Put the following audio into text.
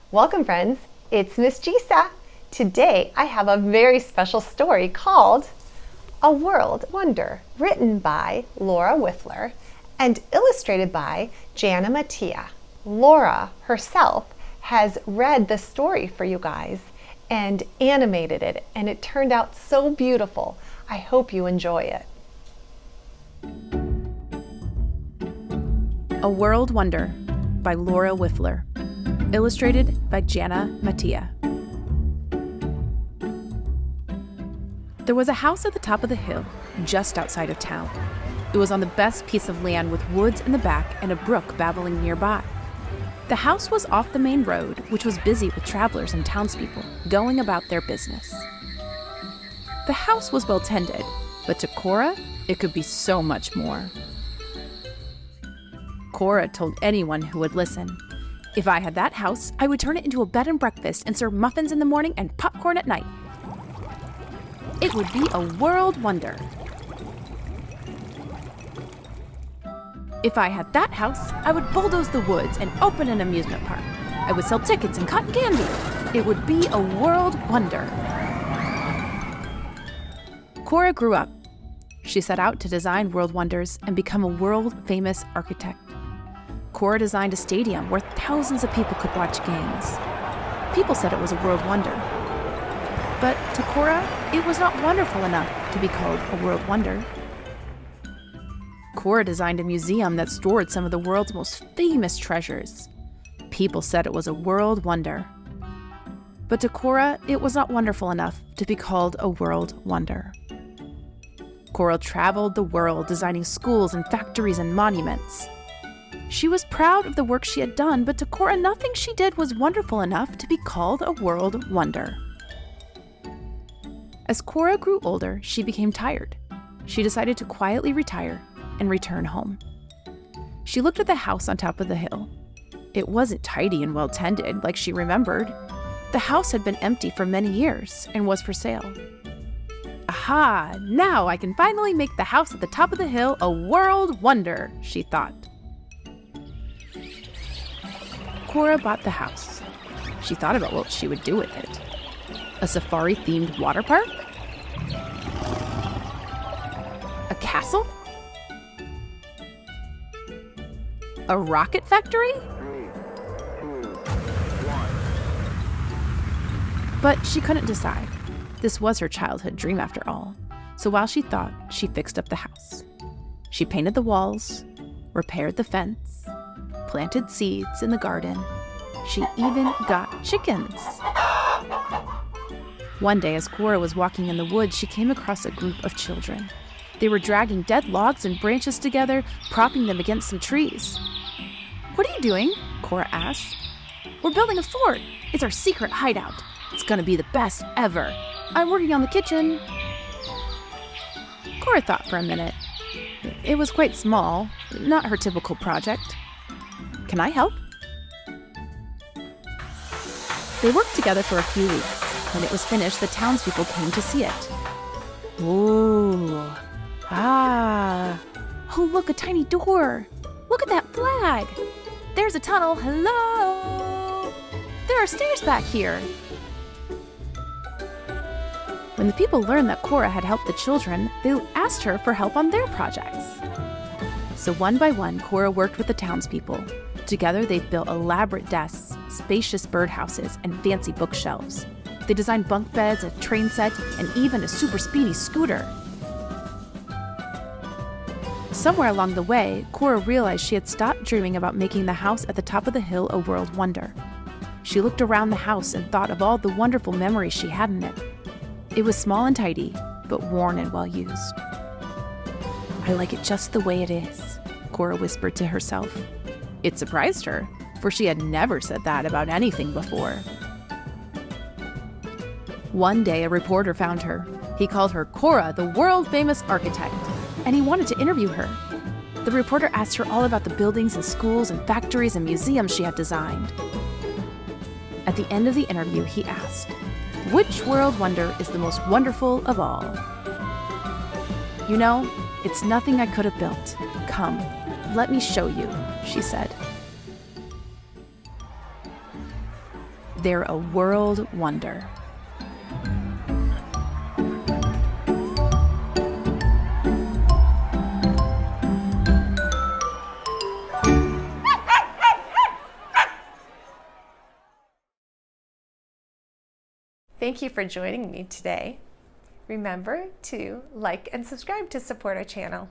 Welcome, friends. It's Miss Gisa. Today I have a very special story called A World Wonder, written by Laura Wifler and illustrated by Janna Mattia. Laura herself has read the story for you guys and animated it, and it turned out so beautiful. I hope you enjoy it. A World Wonder by Laura Wifler. Illustrated by Janna Mattia. There was a house at the top of the hill, just outside of town. It was on the best piece of land with woods in the back and a brook babbling nearby. The house was off the main road, which was busy with travelers and townspeople going about their business. The house was well tended, but to Cora, it could be so much more. Cora told anyone who would listen, "If I had that house, I would turn it into a bed and breakfast and serve muffins in the morning and popcorn at night. It would be a world wonder. If I had that house, I would bulldoze the woods and open an amusement park. I would sell tickets and cotton candy. It would be a world wonder." Cora grew up. She set out to design world wonders and become a world-famous architect. Cora designed a stadium where thousands of people could watch games. People said it was a world wonder. But to Cora, it was not wonderful enough to be called a world wonder. Cora designed a museum that stored some of the world's most famous treasures. People said it was a world wonder. But to Cora, it was not wonderful enough to be called a world wonder. Cora traveled the world designing schools and factories and monuments. She was proud of the work she had done, but to Cora, nothing she did was wonderful enough to be called a world wonder. As Cora grew older, she became tired. She decided to quietly retire and return home. She looked at the house on top of the hill. It wasn't tidy and well tended like she remembered. The house had been empty for many years and was for sale. "Aha! Now I can finally make the house at the top of the hill a world wonder," she thought. Cora bought the house. She thought about what she would do with it. A safari-themed water park? A castle? A rocket factory? But she couldn't decide. This was her childhood dream after all. So while she thought, she fixed up the house. She painted the walls, repaired the fence, planted seeds in the garden. She even got chickens. One day, as Cora was walking in the woods, she came across a group of children. They were dragging dead logs and branches together, propping them against some trees. "What are you doing?" Cora asked. "We're building a fort. It's our secret hideout. It's gonna be the best ever. I'm working on the kitchen." Cora thought for a minute. It was quite small, not her typical project. "Can I help?" They worked together for a few weeks. When it was finished, the townspeople came to see it. Ooh. Ah. Oh, look, a tiny door. Look at that flag. There's a tunnel. Hello. There are stairs back here. When the people learned that Cora had helped the children, they asked her for help on their projects. So one by one, Cora worked with the townspeople. Together, they built elaborate desks, spacious birdhouses, and fancy bookshelves. They designed bunk beds, a train set, and even a super speedy scooter. Somewhere along the way, Cora realized she had stopped dreaming about making the house at the top of the hill a world wonder. She looked around the house and thought of all the wonderful memories she had in it. It was small and tidy, but worn and well used. "I like it just the way it is," Cora whispered to herself. It surprised her, for she had never said that about anything before. One day, a reporter found her. He called her Cora, the world-famous architect, and he wanted to interview her. The reporter asked her all about the buildings and schools and factories and museums she had designed. At the end of the interview, he asked, "Which world wonder is the most wonderful of all?" "You know, it's nothing I could have built. Come, let me show you," she said. They're a world wonder. Thank you for joining me today. Remember to like and subscribe to support our channel.